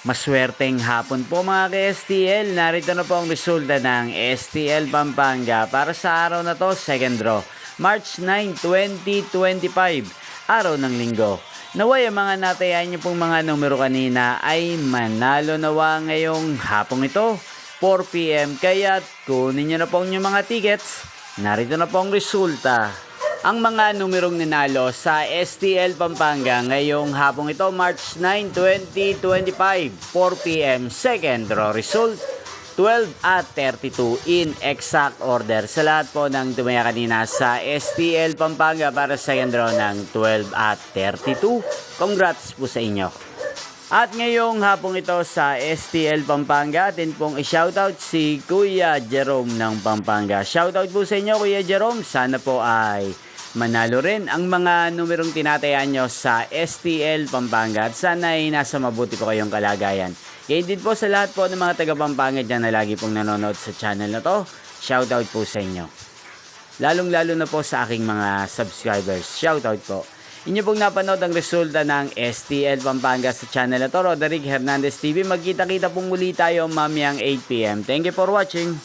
Maswerteng hapon po mga ka-STL. Narito na po ang resulta ng STL Pampanga para sa araw na to, second draw. March 9, 2025, araw ng linggo. Naway ang mga natayan niyo pong mga numero kanina ay manalo nawa ngayong hapong ito, 4 PM. Kaya kunin niyo na po yung mga tickets. Narito na po ang resulta. Ang mga numerong nanalo sa STL Pampanga ngayong hapong ito, March 9, 2025, 4 PM, second draw result, 12 at 32 in exact order. Sa lahat po ng tumaya kanina sa STL Pampanga para sa second draw ng 12 at 32, congrats po sa inyo. At ngayong hapong ito sa STL Pampanga, atin pong i-shoutout si Kuya Jerome ng Pampanga. Shoutout po sa inyo Kuya Jerome, sana po ay manalo rin ang mga numerong tinatayaan nyo sa STL Pampanga at sana ay nasa mabuti po kayong kalagayan. Kaya din po sa lahat po ng mga taga Pampanga dyan na lagi pong nanonood sa channel na to, shoutout po sa inyo. Lalong lalo na po sa aking mga subscribers, shoutout po. Inyo pong napanood ang resulta ng STL Pampanga sa channel na to, Roderick Hernandez TV. Magkita-kita pong muli tayo mamayang 8 PM. Thank you for watching.